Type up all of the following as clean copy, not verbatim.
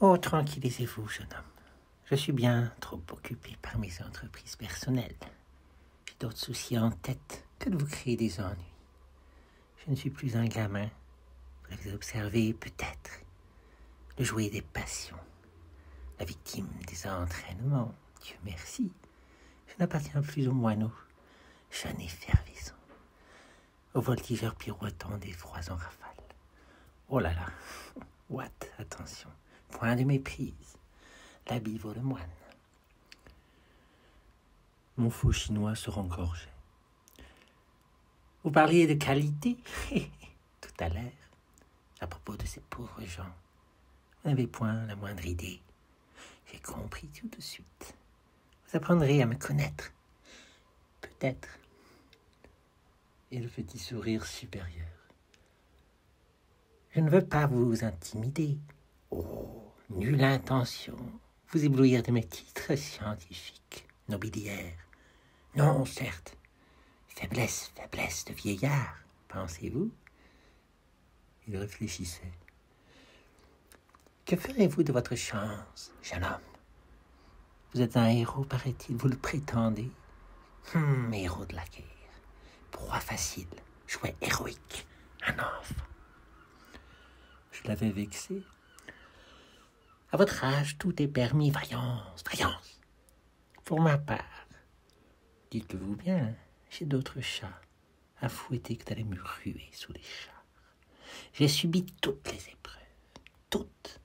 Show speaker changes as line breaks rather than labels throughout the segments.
Oh, tranquillisez-vous, jeune homme. Je suis bien trop occupé par mes entreprises personnelles. J'ai d'autres soucis en tête que de vous créer des ennuis. Je ne suis plus un gamin. Vous l'avez observé peut-être. Le jouet des passions. La victime des entraînements. Dieu merci. Je n'appartiens plus aux moineaux. Jeune effervescent. Au voltigeur pirouettant des froids en rafale. Oh là là. What? Attention. Point de méprise. L'habit vaut le moine. Mon faux chinois se rengorgeait. Vous parliez de qualité tout à l'heure, à propos de ces pauvres gens. Vous n'avez point la moindre idée. J'ai compris tout de suite. Vous apprendrez à me connaître. Peut-être. Et le petit sourire supérieur. Je ne veux pas vous intimider. Oh, nulle intention. Vous éblouir de mes titres scientifiques, nobiliaires. Non, certes. Faiblesse de vieillard, pensez-vous? Il réfléchissait. Que ferez-vous de votre chance, jeune homme? Vous êtes un héros, paraît-il, vous le prétendez? Héros de la guerre. Proie facile, jouet héroïque, un enfant. Je l'avais vexé. À votre âge, tout est permis, vaillance. Pour ma part, dites-vous bien, j'ai d'autres chats à fouetter que d'aller me ruer sous les chars. J'ai subi toutes les épreuves, toutes.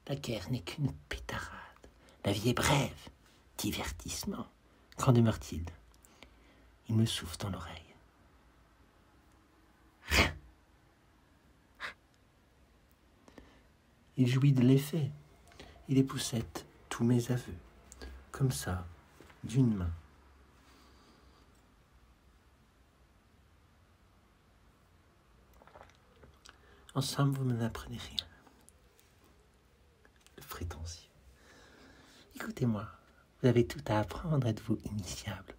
La guerre n'est qu'une pétarade. La vie est brève, divertissement. Qu'en demeure-t-il? Il me souffle dans l'oreille. Rien. Il jouit de l'effet. Il époussette tous mes aveux, comme ça, d'une main. En somme, vous ne m'apprenez rien. Le prétentieux. Écoutez-moi, vous avez tout à apprendre, êtes-vous initiable?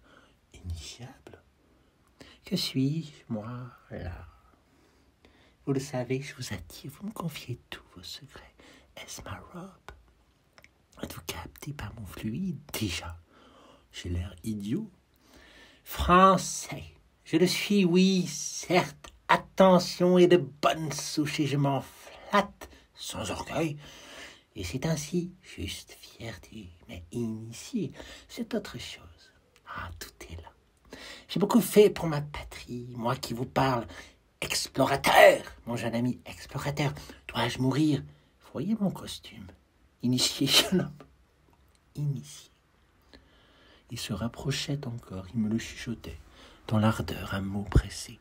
Initiable? Que suis-je, moi, là? Vous le savez, je vous attire, vous me confiez tous vos secrets. Est-ce ma robe? Êtes-vous capté par mon fluide? Déjà, j'ai l'air idiot. Français, je le suis, oui, certes. Attention et de bonne souche, et je m'en flatte, sans orgueil. Et c'est ainsi, juste fierté, mais initié, c'est autre chose. Ah, tout est là. J'ai beaucoup fait pour ma patrie, moi qui vous parle. Explorateur, mon jeune ami, explorateur. Dois-je mourir? Voyez mon costume. Initié, jeune homme. Initié. Il se rapprochait encore, il me le chuchotait. Dans l'ardeur, un mot pressé.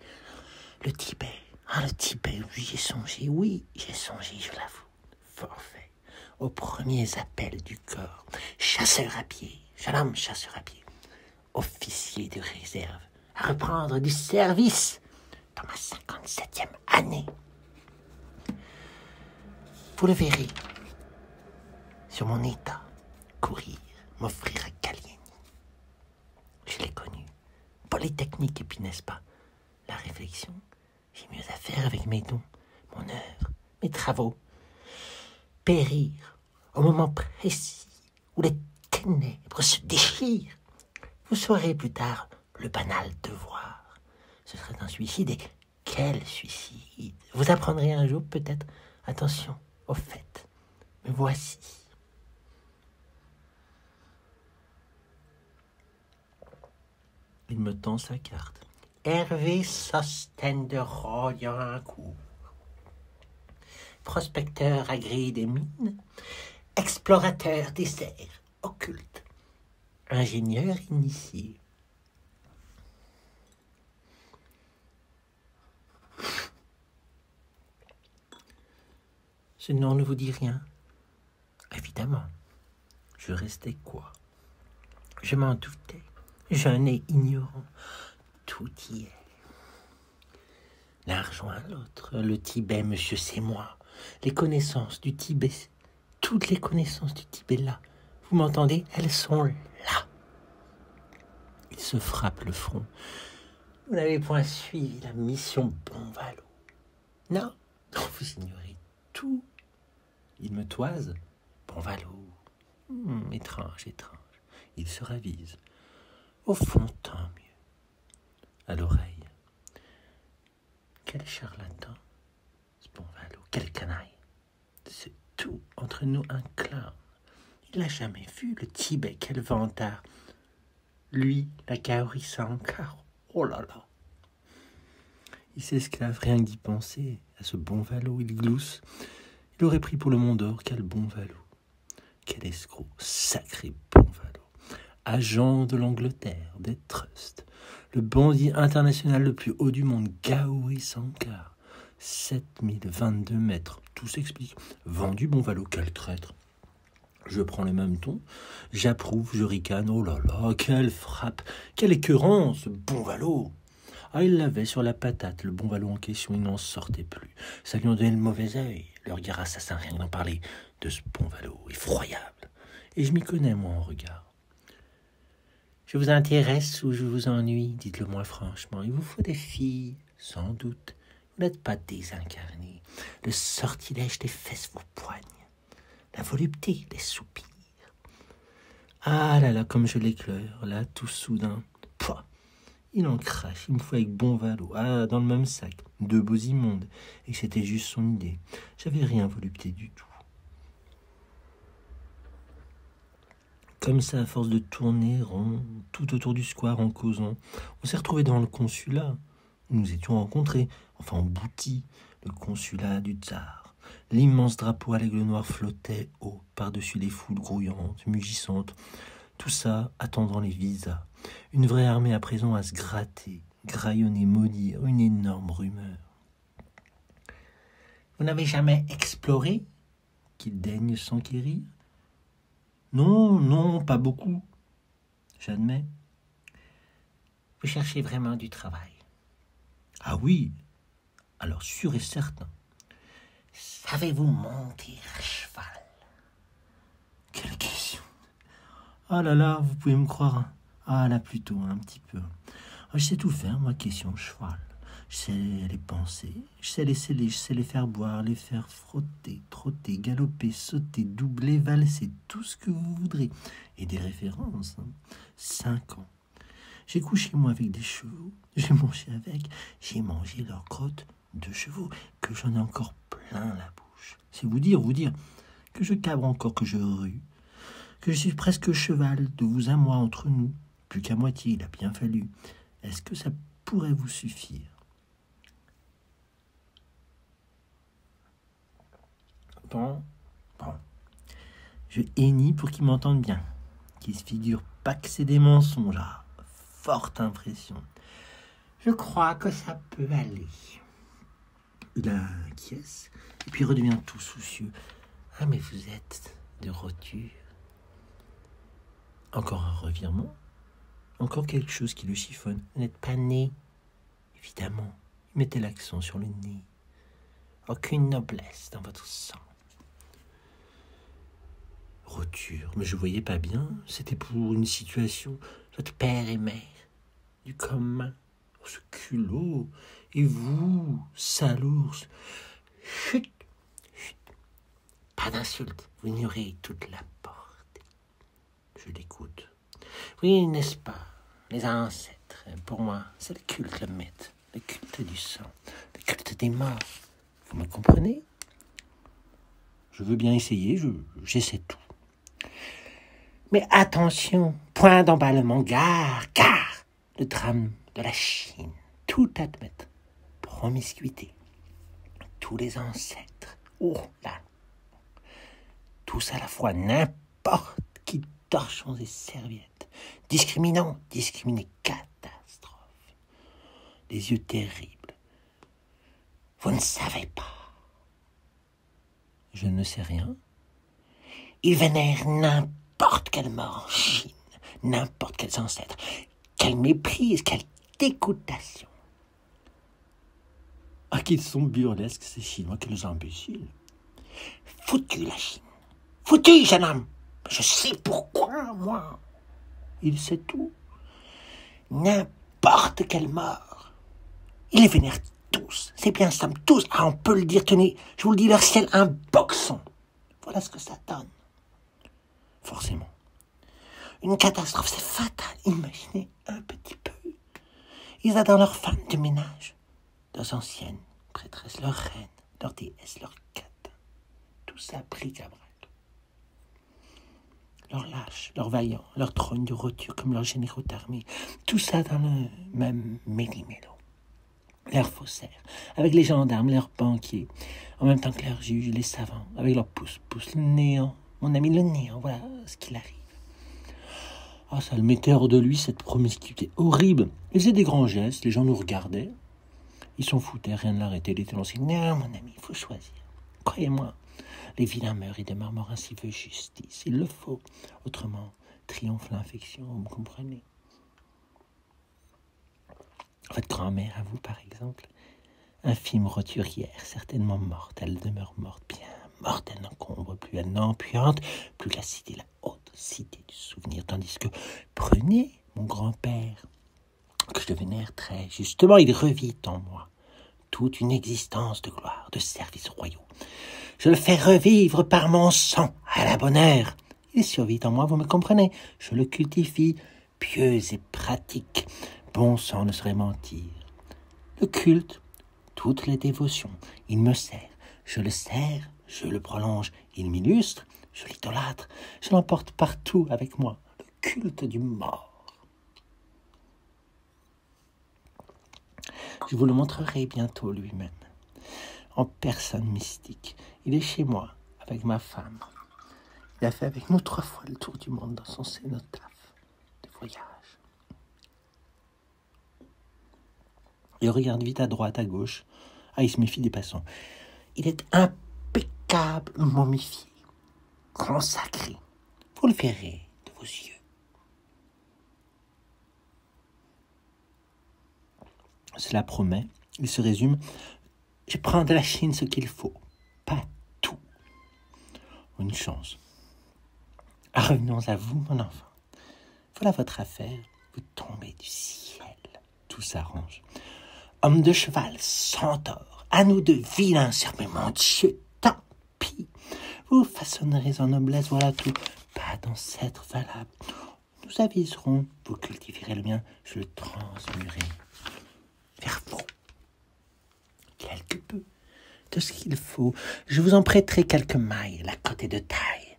Le Tibet. Ah, le Tibet, j'y ai songé. Oui, j'ai songé, je l'avoue. Forfait. Aux premiers appels du corps. Chasseur à pied. Jeune homme, chasseur à pied. Officier de réserve. À reprendre du service. Dans ma 57e année. Vous le verrez. Sur mon état. Courir. M'offrir à Gallieni. Je l'ai connu. Polytechnique et puis, n'est-ce pas, la réflexion. J'ai mieux à faire avec mes dons, mon œuvre, mes travaux. Périr au moment précis où les ténèbres se déchirent. Vous saurez plus tard le banal devoir. Ce serait un suicide, et quel suicide! Vous apprendrez un jour peut-être, attention, au fait, me voici. Il me tend sa carte. Hervé Sostène de Royancourt. Prospecteur agréé des mines, explorateur des serres occultes, ingénieur initié. Ce nom ne vous dit rien? Évidemment. Je restais quoi? Je m'en doutais. Jeune et ignorant. Tout y est. L'un rejoint l'autre. Le Tibet, monsieur, c'est moi. Les connaissances du Tibet, toutes les connaissances du Tibet là. Vous m'entendez? Elles sont là. Il se frappe le front. Vous n'avez point suivi la mission Bonvalo. Non, vous ignorez tout. Il me toise. Bonvalot. Étrange, étrange. Il se ravise. Au fond, tant mieux. À l'oreille. Quel charlatan, ce Bonvalot. Quel canaille. C'est tout entre nous un clown. Il l'a jamais vu, le Tibet, quel vantard. Lui, la Gauri Sankar. Oh là là. Il s'esclave rien que d'y penser. À ce Bonvalot, il glousse. Il aurait pris pour le Mont d'Or. Quel Bonvalot. Quel escroc. Sacré Bonvalot. Agent de l'Angleterre, des trusts. Le bandit international le plus haut du monde, Gauri Sankar. 7022 mètres. Tout s'explique. Vendu Bonvalot, quel traître. Je prends le même ton, j'approuve, je ricane. Oh là là, quelle frappe, quelle écœurance, Bonvalot. Ah, il l'avait sur la patate, le Bonvalot en question, il n'en sortait plus. Ça lui en donnait le mauvais œil, le regard assassin, rien d'en parler de ce Bonvalot, effroyable. Et je m'y connais, moi, en regard. Je vous intéresse ou je vous ennuie, dites-le moi franchement. Il vous faut des filles, sans doute. Vous n'êtes pas désincarné. Le sortilège des fesses vous poigne. La volupté, les soupirs. Ah là là, comme je l'éclaire, là, tout soudain. Pouah, il en crache, il me faut avec Bonvalot. Ah, dans le même sac, deux beaux immondes. Et c'était juste son idée. J'avais rien volupté du tout. Comme ça, à force de tourner rond, tout autour du square en causant, on s'est retrouvés dans le consulat. Nous nous étions rencontrés, enfin emboutis, le consulat du tsar. L'immense drapeau à l'aigle noir flottait haut, par-dessus les foules grouillantes, mugissantes. Tout ça attendant les visas. Une vraie armée à présent à se gratter, graillonner, maudire, une énorme rumeur. Vous n'avez jamais exploré qu'il daigne s'enquérir? Non, non, pas beaucoup. J'admets. Vous cherchez vraiment du travail? Ah oui, alors sûr et certain. Savez-vous monter à cheval? Quelle question! Ah là là, vous pouvez me croire. Ah là, plutôt, un petit peu. Ah, je sais tout faire, moi, question cheval. Je sais les penser, je sais les faire boire, les faire frotter, trotter, galoper, sauter, doubler, valser, tout ce que vous voudrez. Et des références, 5 ans. J'ai couché, moi, avec des chevaux, j'ai mangé avec, j'ai mangé leurs crottes de chevaux, que j'en ai encore plein la bouche. C'est vous dire que je cabre encore, que je rue, que je suis presque cheval, de vous à moi, entre nous. Plus qu'à moitié, il a bien fallu. Est-ce que ça pourrait vous suffire? Bon. Je hennis pour qu'ils m'entendent bien, qu'ils se figurent pas que c'est des mensonges. Ah, forte impression. Je crois que ça peut aller. Il acquiesce, et puis redevient tout soucieux. Ah, mais vous êtes de roture. Encore un revirement, encore quelque chose qui le chiffonne. Vous n'êtes pas né, évidemment. Il mettait l'accent sur le nez. Aucune noblesse dans votre sang. Roture, mais je voyais pas bien. C'était pour une situation. Votre père et mère, du commun. Oh, ce culot. Et vous, salours. Chut, chut. Pas d'insulte. Vous ignorez toute la portée. Je l'écoute. Oui, n'est-ce pas? Les ancêtres, pour moi, c'est le culte, le mythe, le culte du sang, le culte des morts. Vous me comprenez? Je veux bien essayer, j'essaie tout. Mais attention, point d'emballement, gare, le drame de la Chine, tout admettre, promiscuité, tous les ancêtres, oh là, tous à la fois, n'importe qui, torchons et serviettes, discriminant, discriminer, catastrophe, les yeux terribles. Vous ne savez pas. Je ne sais rien. Ils vénèrent n'importe quelle mort en Chine, n'importe quels ancêtres. Quelle méprise, quelle dégoûtation. Ah, qu'ils sont burlesques, ces Chinois, quels imbéciles. Foutu la Chine. Foutu, jeune homme. Je sais pourquoi, moi. Il sait tout. N'importe quelle mort. Ils les vénèrent tous. C'est bien simple, tous. Ah, on peut le dire, tenez, je vous le dis, leur ciel, un boxon. Voilà ce que ça donne. forcément. Une catastrophe, c'est fatal. Imaginez un petit peu. Ils attendent leurs femmes de ménage, leurs anciennes prêtresses, leurs reines, leurs déesses, leurs catins. Tout ça bric-à-brac. Leurs lâches, leurs vaillants, leurs trônes de roture comme leurs généraux d'armée. Tout ça dans le même méli-mélo. Leurs faussaires, avec les gendarmes, leurs banquiers, en même temps que leurs juges, les savants, avec leurs pouce-pouce, le néant. Mon ami, le néant, voilà ce qu'il arrive. Ah, ça le mettait hors de lui, cette promiscuité horrible. Il faisait des grands gestes, les gens nous regardaient. Ils s'en foutaient, rien ne l'arrêtait. Il était lancé. Non, mon ami, il faut choisir. Croyez-moi, les vilains meurent et des morts ainsi veut justice. Il le faut. Autrement, triomphe l'infection, vous me comprenez? Votre grand-mère, à vous, par exemple, infime roturière, certainement morte. Elle demeure morte, bien morte. Elle n'encombre plus, elle n'empuante plus la cité, la haute cité du souvenir. Tandis que, prenez mon grand-père, que je vénère très justement, il revit en moi toute une existence de gloire, de services royaux. Je le fais revivre par mon sang, à la bonne heure. Il survit en moi, vous me comprenez? Je le cultivie, pieux et pratique. Bon sang ne saurait mentir. Le culte, toutes les dévotions, il me sert. Je le sers, je le prolonge. Il m'illustre, je l'idolâtre. Je l'emporte partout avec moi. Le culte du mort. Je vous le montrerai bientôt lui-même, en personne mystique. Il est chez moi, avec ma femme. Il a fait avec nous 3 fois le tour du monde dans son cénotaphe de voyage. Il regarde vite à droite, à gauche. Ah, il se méfie des passants. Il est impeccable, momifié, consacré. Vous le verrez de vos yeux. Cela promet, il se résume, je prends de la Chine ce qu'il faut, pas tout. Une chance. Revenons à vous, mon enfant. Voilà votre affaire, vous tombez du ciel. Tout s'arrange. Homme de cheval, centaure, à nous de vilains serpents, mais mon Dieu, tant pis. Vous façonnerez en noblesse, voilà tout. Pas d'ancêtre valable. Nous aviserons, vous cultiverez le mien, je le transmurerai vers vous. Quelque peu de ce qu'il faut. Je vous en prêterai quelques mailles, la côte est de taille.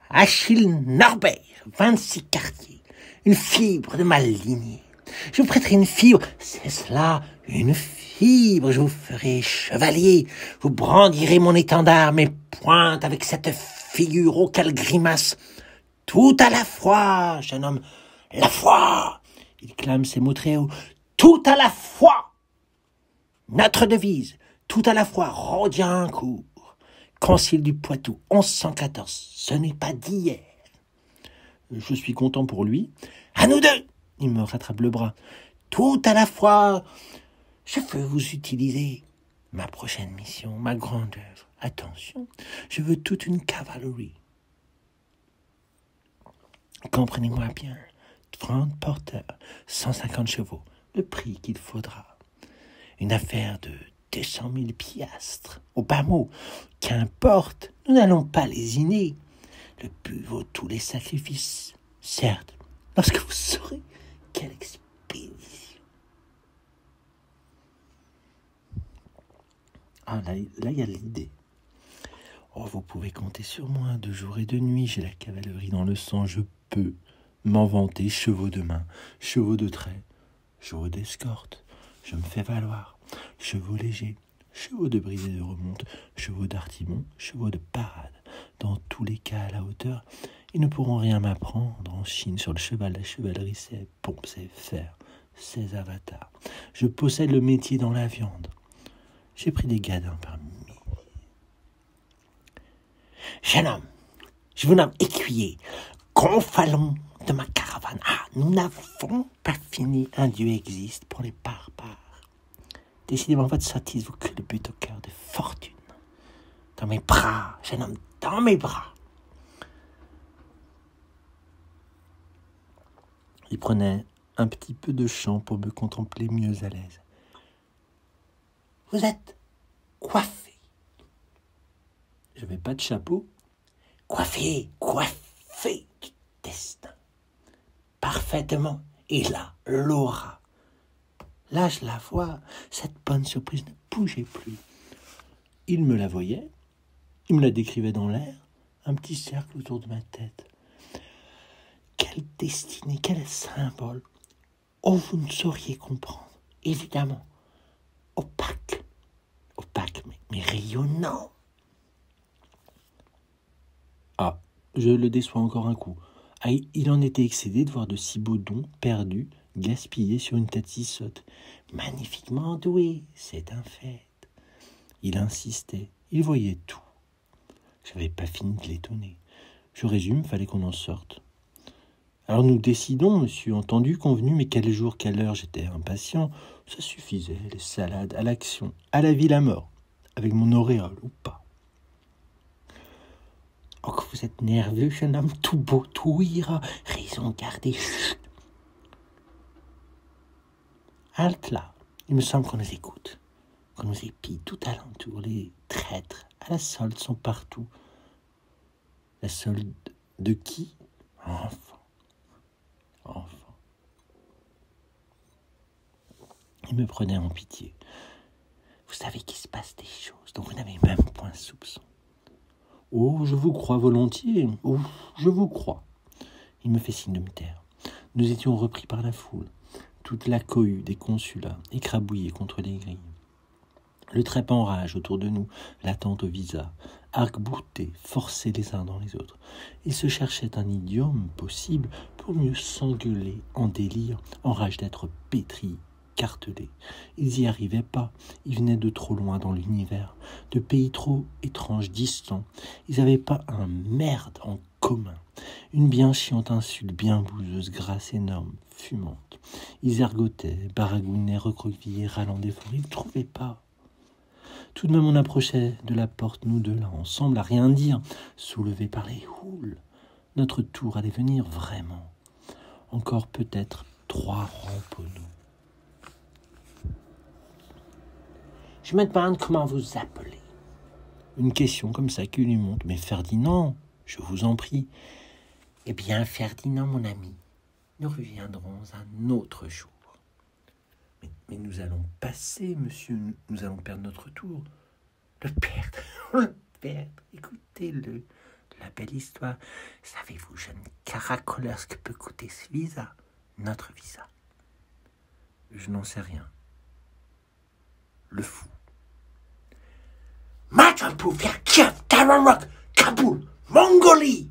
Achille Norbert, 26 quartiers, une fibre de ma lignée. Je vous prêterai une fibre, c'est cela, une fibre. Je vous ferai chevalier, vous brandirez mon étendard, mes pointes avec cette figure, oh quelle grimace. Tout à la fois, jeune homme, la foi. Il clame ses mots très haut. Tout à la fois. Notre devise, tout à la fois, Rodiancourt. Concile du Poitou, 1114. Ce n'est pas d'hier. Je suis content pour lui. À nous deux. Il me rattrape le bras. Tout à la fois, je veux vous utiliser. Ma prochaine mission, ma grande œuvre. Attention, je veux toute une cavalerie. Comprenez-moi bien. 30 porteurs, 150 chevaux. Le prix qu'il faudra. Une affaire de 200 000 piastres. Au bas mot, qu'importe, nous n'allons pas lésiner. Le but vaut tous les sacrifices. Certes, lorsque vous saurez quelle expédition. Ah, là, il y a l'idée. Oh, vous pouvez compter sur moi, de jour et de nuit. J'ai la cavalerie dans le sang. Je peux m'en vanter. Chevaux de main, chevaux de trait, chevaux d'escorte. Je me fais valoir. Chevaux légers, chevaux de brise et de remonte, chevaux d'artimon, chevaux de parade. Dans tous les cas, à la hauteur, ils ne pourront rien m'apprendre. En Chine, sur le cheval, la chevalerie, c'est pompe, c'est fer, c'est avatar. Je possède le métier dans la viande. J'ai pris des gadins parmi milliers. Jeune homme, je vous nomme écuyer, gonfalon de ma caravane. Ah, nous n'avons pas fini. Un Dieu existe pour les barbares. Décidément, votre sottise vous culbute au cœur de fortune. Dans mes bras, jeune homme, dans mes bras. Il prenait un petit peu de chant pour me contempler mieux à l'aise. Vous êtes coiffé. Je n'avais pas de chapeau. Coiffé destin. Parfaitement. Et là, Laura. Là, je la vois. Cette bonne surprise ne bougeait plus. Il me la voyait. Il me la décrivait dans l'air. Un petit cercle autour de ma tête. Quelle destinée, quel symbole. Oh, vous ne sauriez comprendre. Évidemment. Opaque. Opaque, mais rayonnant. Ah, je le déçois encore un coup. Ah, il en était excédé de voir de si beaux dons perdus, gaspillés sur une tête si sotte. Magnifiquement doué, c'est un fait. Il insistait, il voyait tout. Je n'avais pas fini de l'étonner. Je résume, fallait qu'on en sorte. Alors nous décidons, monsieur, entendu, convenu, mais quel jour, quelle heure, j'étais impatient. Ça suffisait, les salades, à l'action, à la vie, la mort, avec mon auréole ou pas. Oh, que vous êtes nerveux, jeune homme, tout beau, tout ira, raison gardée, chut. Halte là, il me semble qu'on nous écoute, qu'on nous épie tout alentour, les traîtres à la solde sont partout. La solde de qui? Enfant. Il me prenait en pitié. Vous savez qu'il se passe des choses dont vous n'avez même point soupçon. Oh, je vous crois volontiers. Oh, je vous crois. Il me fait signe de me taire. Nous étions repris par la foule. Toute la cohue des consulats écrabouillée contre les grilles. Le trèpe en rage autour de nous, l'attente au visa, arc-boutés, forcés les uns dans les autres. Ils se cherchaient un idiome possible pour mieux s'engueuler en délire, en rage d'être pétris, cartelés. Ils n'y arrivaient pas, ils venaient de trop loin dans l'univers, de pays trop étranges, distants. Ils n'avaient pas un merde en commun, une bien chiante insulte, bien bouseuse, grasse, énorme, fumante. Ils ergotaient, baragouinaient, recroquevillaient, râlant d'efforts, ils ne trouvaient pas. Tout de même, on approchait de la porte, nous deux là, ensemble, à rien dire, soulevés par les houles. Notre tour allait venir vraiment. Encore peut-être 3 rangs pour nous. Je me demande comment vous appelez. Une question comme ça qui lui monte. Mais Ferdinand, je vous en prie. Eh bien, Ferdinand, mon ami, nous reviendrons un autre jour. Mais nous allons passer, monsieur, nous allons perdre notre tour. Le perdre, écoutez-le. La belle histoire. Savez-vous, jeune caracoleur, ce que peut coûter ce visa? Notre visa. Je n'en sais rien. Le fou. Majapur, Kiev, Tabarok, Kaboul, Mongolie.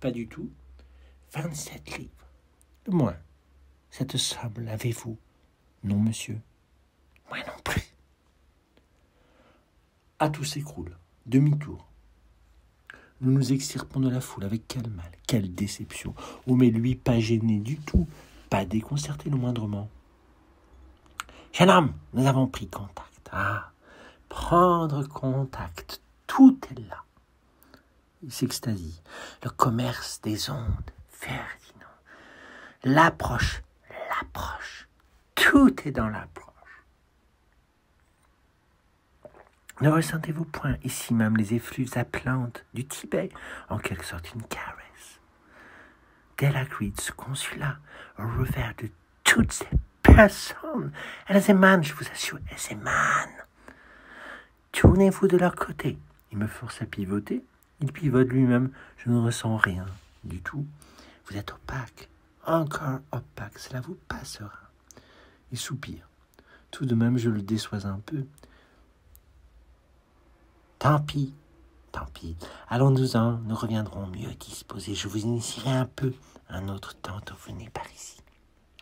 Pas du tout. 27 livres. De moins. Cette somme, l'avez-vous? Non, monsieur. Moi non plus. Ah, tout s'écroule. Demi-tour. Nous nous extirpons de la foule avec quel mal, quelle déception. Oh, mais lui, pas gêné du tout, pas déconcerté le moindrement. Jeune homme, nous avons pris contact. Ah, prendre contact, tout est là. Il s'extasie. Le commerce des ondes, Ferdinand. L'approche, tout est dans l'approche. Ne ressentez-vous point ici même les effluves appelantes du Tibet, en quelque sorte une caresse? Delacride, ce consulat, au revers de toutes ces personnes, elles émanent, je vous assure, elles émanent. Tournez-vous de leur côté. Il me force à pivoter, il pivote lui-même, je ne ressens rien du tout. Vous êtes opaque, encore opaque, cela vous passera. Il soupire. Tout de même, je le déçois un peu. Tant pis. Allons-nous-en, nous reviendrons mieux disposés. Je vous initierai un peu un autre temps où vous venez par ici.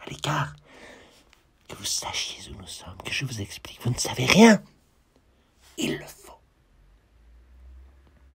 À l'écart, que vous sachiez où nous sommes, que je vous explique. Vous ne savez rien. Il le faut.